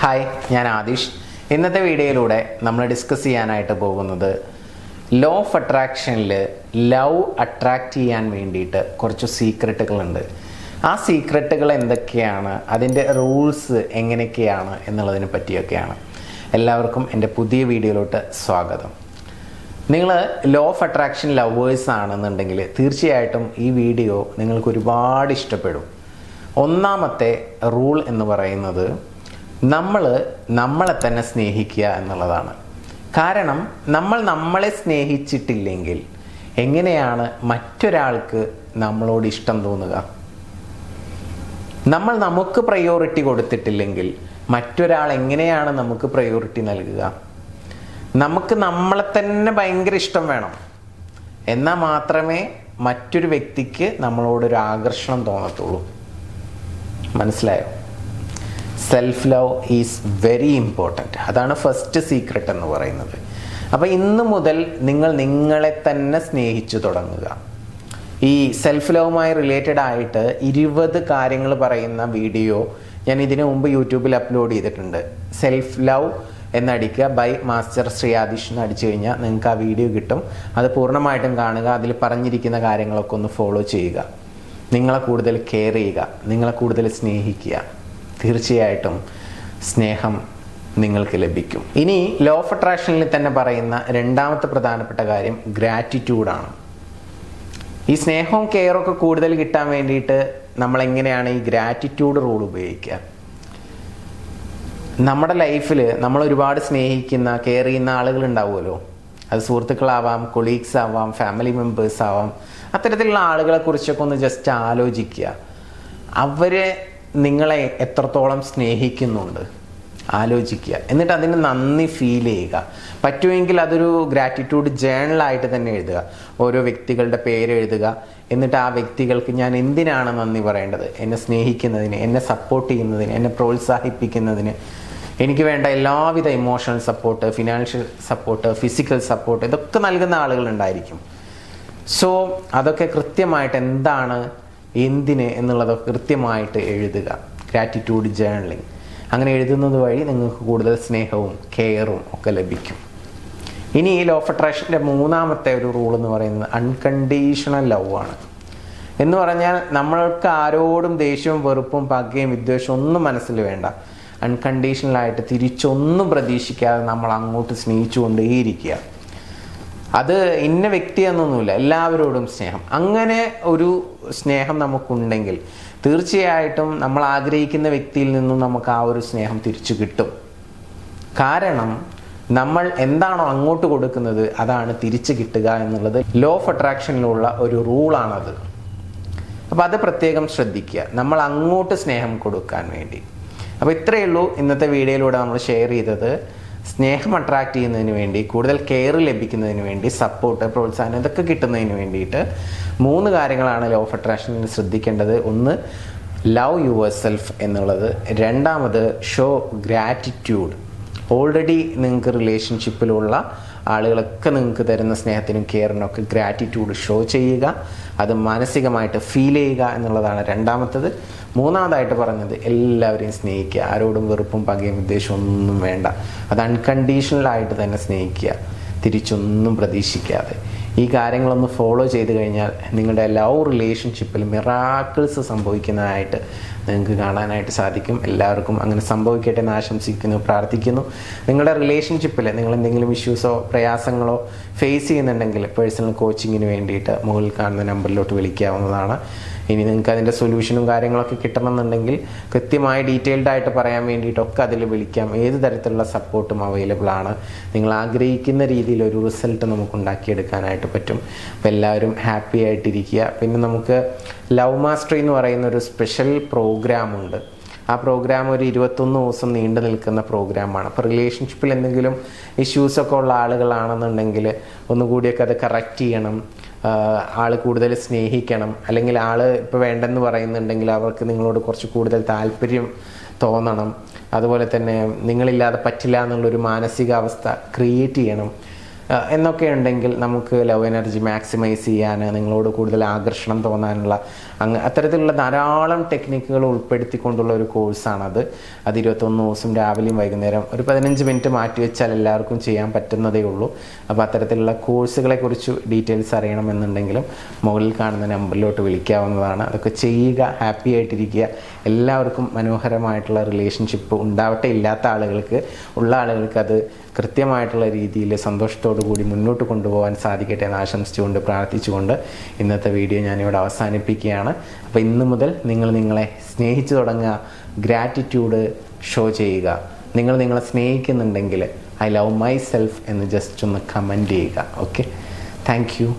Hi, ഞാൻ ആദിഷ്. ഇന്നത്തെ വീഡിയോയിലൂടെ നമ്മൾ ഡിസ്കസ് ചെയ്യാനായിട്ട് പോകുന്നത് ലോ ഓഫ് അട്രാക്ഷനിൽ ലവ് അട്രാക്റ്റ് ചെയ്യാൻ വേണ്ടിയിട്ട് കുറച്ച് സീക്രട്ടുകളുണ്ട്. ആ സീക്രട്ടുകൾ എന്തൊക്കെയാണ്, അതിൻ്റെ റൂൾസ് എങ്ങനെയൊക്കെയാണ് എന്നുള്ളതിനെ പറ്റിയൊക്കെയാണ്. എല്ലാവർക്കും എൻ്റെ പുതിയ വീഡിയോയിലോട്ട് സ്വാഗതം. നിങ്ങൾ ലോ ഓഫ് അട്രാക്ഷൻ ലവേഴ്സ് ആണെന്നുണ്ടെങ്കിൽ തീർച്ചയായിട്ടും ഈ വീഡിയോ നിങ്ങൾക്ക് ഒരുപാട് ഇഷ്ടപ്പെടും. ഒന്നാമത്തെ റൂൾ എന്ന് പറയുന്നത് നമ്മളെ തന്നെ സ്നേഹിക്കുക എന്നുള്ളതാണ്. കാരണം നമ്മൾ നമ്മളെ സ്നേഹിച്ചിട്ടില്ലെങ്കിൽ എങ്ങനെയാണ് മറ്റൊരാൾക്ക് നമ്മളോട് ഇഷ്ടം തോന്നുക? നമ്മൾ നമുക്ക് പ്രയോറിറ്റി കൊടുത്തിട്ടില്ലെങ്കിൽ മറ്റൊരാൾ എങ്ങനെയാണ് നമുക്ക് പ്രയോറിറ്റി നൽകുക? നമുക്ക് നമ്മളെ തന്നെ ഭയങ്കര ഇഷ്ടം വേണം, എന്നാൽ മാത്രമേ മറ്റൊരു വ്യക്തിക്ക് നമ്മളോടൊരു ആകർഷണം തോന്നത്തുള്ളൂ. മനസ്സിലായോ? Self love is very important. അതാണ് ഫസ്റ്റ് സീക്രട്ട് എന്ന് പറയുന്നത്. അപ്പോൾ ഇന്ന് മുതൽ നിങ്ങൾ നിങ്ങളെ തന്നെ സ്നേഹിച്ചു തുടങ്ങുക. ഈ സെൽഫ് ലവുമായി റിലേറ്റഡ് ആയിട്ട് 20 കാര്യങ്ങൾ പറയുന്ന വീഡിയോ ഞാൻ ഇതിനു മുമ്പ് യൂട്യൂബിൽ അപ്ലോഡ് ചെയ്തിട്ടുണ്ട്. സെൽഫ് ലവ് എന്നടിക്കുക ബൈ മാസ്റ്റർ ശ്രീ ആദിഷ് എന്ന് അടിച്ചു കഴിഞ്ഞാൽ നിങ്ങൾക്ക് ആ വീഡിയോ കിട്ടും. അത് പൂർണ്ണമായിട്ടും കാണുക. അതിൽ പറഞ്ഞിരിക്കുന്ന കാര്യങ്ങളൊക്കെ ഒന്ന് ഫോളോ ചെയ്യുക. നിങ്ങളെ കൂടുതൽ കെയർ ചെയ്യുക, നിങ്ങളെ കൂടുതൽ സ്നേഹിക്കുക. തീർച്ചയായിട്ടും സ്നേഹം നിങ്ങൾക്ക് ലഭിക്കും. ഇനി ലോ ഓഫ് അട്രാക്ഷനിൽ തന്നെ പറയുന്ന രണ്ടാമത്തെ പ്രധാനപ്പെട്ട കാര്യം ഗ്രാറ്റിറ്റ്യൂഡാണ്. ഈ സ്നേഹവും കെയറൊക്കെ കൂടുതൽ കിട്ടാൻ വേണ്ടിയിട്ട് നമ്മൾ എങ്ങനെയാണ് ഈ ഗ്രാറ്റിറ്റ്യൂഡ് റൂൾ ഉപയോഗിക്കുക? നമ്മുടെ ലൈഫിൽ നമ്മൾ ഒരുപാട് സ്നേഹിക്കുന്ന കെയർ ചെയ്യുന്ന ആളുകൾ ഉണ്ടാവുമല്ലോ. അത് സുഹൃത്തുക്കളാവാം, കൊളീഗ്സ് ആവാം, ഫാമിലി മെമ്പേഴ്സ് ആവാം. അത്തരത്തിലുള്ള ആളുകളെ കുറിച്ചൊക്കെ ഒന്ന് ജസ്റ്റ് ആലോചിക്കുക. അവരെ നിങ്ങളെ എത്രത്തോളം സ്നേഹിക്കുന്നുണ്ട് ആലോചിക്കുക. എന്നിട്ട് അതിന് നന്ദി ഫീൽ ചെയ്യുക. പറ്റുമെങ്കിൽ അതൊരു ഗ്രാറ്റിറ്റ്യൂഡ് ജേണലായിട്ട് തന്നെ എഴുതുക. ഓരോ വ്യക്തികളുടെ പേര് എഴുതുക. എന്നിട്ട് ആ വ്യക്തികൾക്ക് ഞാൻ എന്തിനാണ് നന്ദി പറയേണ്ടത്? എന്നെ സ്നേഹിക്കുന്നതിന്, എന്നെ സപ്പോർട്ട് ചെയ്യുന്നതിന്, എന്നെ പ്രോത്സാഹിപ്പിക്കുന്നതിന്, എനിക്ക് വേണ്ട എല്ലാവിധ emotional support, financial support, physical support, ഇതൊക്കെ നൽകുന്ന ആളുകളുണ്ടായിരിക്കും. സോ അതൊക്കെ കൃത്യമായിട്ട് എന്താണ്, എന്തിന് എന്നുള്ളതൊക്കെ കൃത്യമായിട്ട് എഴുതുക. Gratitude journalling. അങ്ങനെ എഴുതുന്നത് വഴി നിങ്ങൾക്ക് കൂടുതൽ സ്നേഹവും കെയറും ഒക്കെ ലഭിക്കും. ഇനി ഈ ലോ ഓഫ് അട്രാക്ഷൻ്റെ മൂന്നാമത്തെ ഒരു റൂൾ എന്ന് പറയുന്നത് അൺകണ്ടീഷണൽ ലവ് ആണ്. എന്ന് പറഞ്ഞാൽ നമ്മൾക്ക് ആരോടും ദേഷ്യവും വെറുപ്പും പകയും വിദ്വേഷവും ഒന്നും മനസ്സിൽ വേണ്ട. അൺകണ്ടീഷണലായിട്ട് തിരിച്ചൊന്നും പ്രതീക്ഷിക്കാതെ നമ്മൾ അങ്ങോട്ട് സ്നേഹിച്ചുകൊണ്ടേയിരിക്കുക. അത് ഇന്ന വ്യക്തി എന്നൊന്നുമില്ല, എല്ലാവരോടും സ്നേഹം. അങ്ങനെ ഒരു സ്നേഹം നമുക്കുണ്ടെങ്കിൽ തീർച്ചയായിട്ടും നമ്മൾ ആഗ്രഹിക്കുന്ന വ്യക്തിയിൽ നിന്നും നമുക്ക് ആ ഒരു സ്നേഹം തിരിച്ചു കിട്ടും. കാരണം നമ്മൾ എന്താണോ അങ്ങോട്ട് കൊടുക്കുന്നത് അതാണ് തിരിച്ചു കിട്ടുക എന്നുള്ളത് ലോ ഓഫ് അട്രാക്ഷനിലുള്ള ഒരു റൂളാണത്. അപ്പോൾ അത് പ്രത്യേകം ശ്രദ്ധിക്കുക, നമ്മൾ അങ്ങോട്ട് സ്നേഹം കൊടുക്കാൻ വേണ്ടി. അപ്പോൾ ഇത്രയേ ഉള്ളൂ ഇന്നത്തെ വീഡിയോയിലൂടെ നമ്മൾ ഷെയർ ചെയ്തത്. സ്നേഹം അട്രാക്ട് ചെയ്യുന്നതിന് വേണ്ടി, കൂടുതൽ കെയർ ലഭിക്കുന്നതിന് വേണ്ടി, സപ്പോർട്ട്, പ്രോത്സാഹനം ഇതൊക്കെ കിട്ടുന്നതിന് വേണ്ടിയിട്ട് 3 കാര്യങ്ങളാണ് ലോ ഓഫ് അട്രാക്ഷനിൽ ശ്രദ്ധിക്കേണ്ടത്. ഒന്ന്, ലവ് യുവർ സെൽഫ് എന്നുള്ളത്. രണ്ടാമത്, ഷോ ഗ്രാറ്റിറ്റ്യൂഡ്. ഓൾറെഡി നിങ്ങൾക്ക് റിലേഷൻഷിപ്പിലുള്ള ആളുകളൊക്കെ നിങ്ങൾക്ക് തരുന്ന സ്നേഹത്തിനും കെയറിനും ഒക്കെ ഗ്രാറ്റിറ്റ്യൂഡ് ഷോ ചെയ്യുക. അത് മാനസികമായിട്ട് ഫീൽ ചെയ്യുക എന്നുള്ളതാണ് രണ്ടാമത്തത്. മൂന്നാമതായിട്ട് പറഞ്ഞത് എല്ലാവരെയും സ്നേഹിക്കുക. ആരോടും വെറുപ്പും പകയും വിദ്വേഷവും ഒന്നും വേണ്ട. അത് അൺകണ്ടീഷണലായിട്ട് തന്നെ സ്നേഹിക്കുക, തിരിച്ചൊന്നും പ്രതീക്ഷിക്കാതെ. ഈ കാര്യങ്ങളൊന്ന് ഫോളോ ചെയ്ത് കഴിഞ്ഞാൽ നിങ്ങളുടെ ലവ് റിലേഷൻഷിപ്പിൽ മിറാക്കിൾസ് സംഭവിക്കുന്നതായിട്ട് നിങ്ങൾക്ക് കാണാനായിട്ട് സാധിക്കും. എല്ലാവർക്കും അങ്ങനെ സംഭവിക്കട്ടെ എന്ന് ആശംസിക്കുന്നു, പ്രാർത്ഥിക്കുന്നു. നിങ്ങളുടെ റിലേഷൻഷിപ്പിൽ നിങ്ങൾ എന്തെങ്കിലും ഇഷ്യൂസോ പ്രയാസങ്ങളോ ഫേസ് ചെയ്യുന്നുണ്ടെങ്കിൽ പേഴ്സണൽ കോച്ചിങ്ങിന് വേണ്ടിയിട്ട് മുകളിൽ കാണുന്ന നമ്പറിലോട്ട് വിളിക്കാവുന്നതാണ്. ഇനി നിങ്ങൾക്ക് അതിൻ്റെ സൊല്യൂഷനും കാര്യങ്ങളൊക്കെ കിട്ടണമെന്നുണ്ടെങ്കിൽ കൃത്യമായി ഡീറ്റെയിൽഡ് ആയിട്ട് പറയാൻ വേണ്ടിയിട്ടൊക്കെ അതിൽ വിളിക്കാം. ഏത് തരത്തിലുള്ള സപ്പോർട്ടും അവൈലബിൾ ആണ്. നിങ്ങൾ ആഗ്രഹിക്കുന്ന രീതിയിൽ ഒരു റിസൾട്ട് നമുക്ക് ഉണ്ടാക്കിയെടുക്കാനായിട്ട് പറ്റും. അപ്പോൾ എല്ലാവരും ഹാപ്പി ആയിട്ടിരിക്കുക. പിന്നെ നമുക്ക് ലവ് മാസ്റ്ററി എന്ന് പറയുന്ന ഒരു സ്പെഷ്യൽ പ്രോഗ്രാമുണ്ട്. ആ പ്രോഗ്രാം ഒരു 21 ദിവസം നീണ്ടു നിൽക്കുന്ന പ്രോഗ്രാമാണ്. അപ്പോൾ റിലേഷൻഷിപ്പിൽ എന്തെങ്കിലും ഇഷ്യൂസൊക്കെ ഉള്ള ആളുകളാണെന്നുണ്ടെങ്കിൽ ഒന്നുകൂടിയൊക്കെ അത് കറക്റ്റ് ചെയ്യണം, ആൾ കൂടുതൽ സ്നേഹിക്കണം, അല്ലെങ്കിൽ ആൾ ഇപ്പോൾ വേണ്ടെന്ന് പറയുന്നുണ്ടെങ്കിൽ അവർക്ക് നിങ്ങളോട് കുറച്ച് കൂടുതൽ താല്പര്യം തോന്നണം, അതുപോലെ തന്നെ നിങ്ങളില്ലാതെ പറ്റില്ല എന്നുള്ളൊരു മാനസികാവസ്ഥ ക്രിയേറ്റ് ചെയ്യണം. എന്നൊക്കെ ഉണ്ടെങ്കിൽ നമുക്ക് ലവ് എനർജി മാക്സിമൈസ് ചെയ്യാൻ, നിങ്ങളോട് കൂടുതൽ ആകർഷണം തോന്നാനുള്ള അത്തരത്തിലുള്ള ധാരാളം ടെക്നിക്കുകൾ ഉൾപ്പെടുത്തിക്കൊണ്ടുള്ള ഒരു കോഴ്സാണത്. അത് 21 ദിവസം രാവിലെയും വൈകുന്നേരം ഒരു 15 മിനിറ്റ് മാറ്റി വെച്ചാൽ എല്ലാവർക്കും ചെയ്യാൻ പറ്റുന്നതേ ഉള്ളൂ. അപ്പോൾ അത്തരത്തിലുള്ള കോഴ്സുകളെക്കുറിച്ച് ഡീറ്റെയിൽസ് അറിയണമെന്നുണ്ടെങ്കിലും മുകളിൽ കാണുന്ന നമ്പറിലോട്ട് വിളിക്കാവുന്നതാണ്. അതൊക്കെ ചെയ്യുക, ഹാപ്പി ആയിട്ടിരിക്കുക. എല്ലാവർക്കും മനോഹരമായിട്ടുള്ള റിലേഷൻഷിപ്പ് ഉണ്ടാവട്ടെ. ഇല്ലാത്ത ആളുകൾക്ക്, ഉള്ള ആളുകൾക്ക് അത് കൃത്യമായിട്ടുള്ള രീതിയിൽ സന്തോഷത്തോടു കൂടി മുന്നോട്ട് കൊണ്ടുപോകാൻ സാധിക്കട്ടെ എന്ന് ആശംസിച്ചുകൊണ്ട് പ്രാർത്ഥിച്ചുകൊണ്ട് ഇന്നത്തെ വീഡിയോ ഞാനിവിടെ അവസാനിപ്പിക്കുകയാണ്. അപ്പോൾ ഇന്ന് മുതൽ നിങ്ങൾ നിങ്ങളെ സ്നേഹിച്ചു തുടങ്ങുക, ഗ്രാറ്റിറ്റ്യൂഡ് ഷോ ചെയ്യുക. നിങ്ങൾ നിങ്ങളെ സ്നേഹിക്കുന്നുണ്ടെങ്കിൽ ഐ ലവ് മൈ സെൽഫ് എന്ന് ജസ്റ്റ് ഒന്ന് കമൻറ്റ് ചെയ്യുക. Okay, thank you.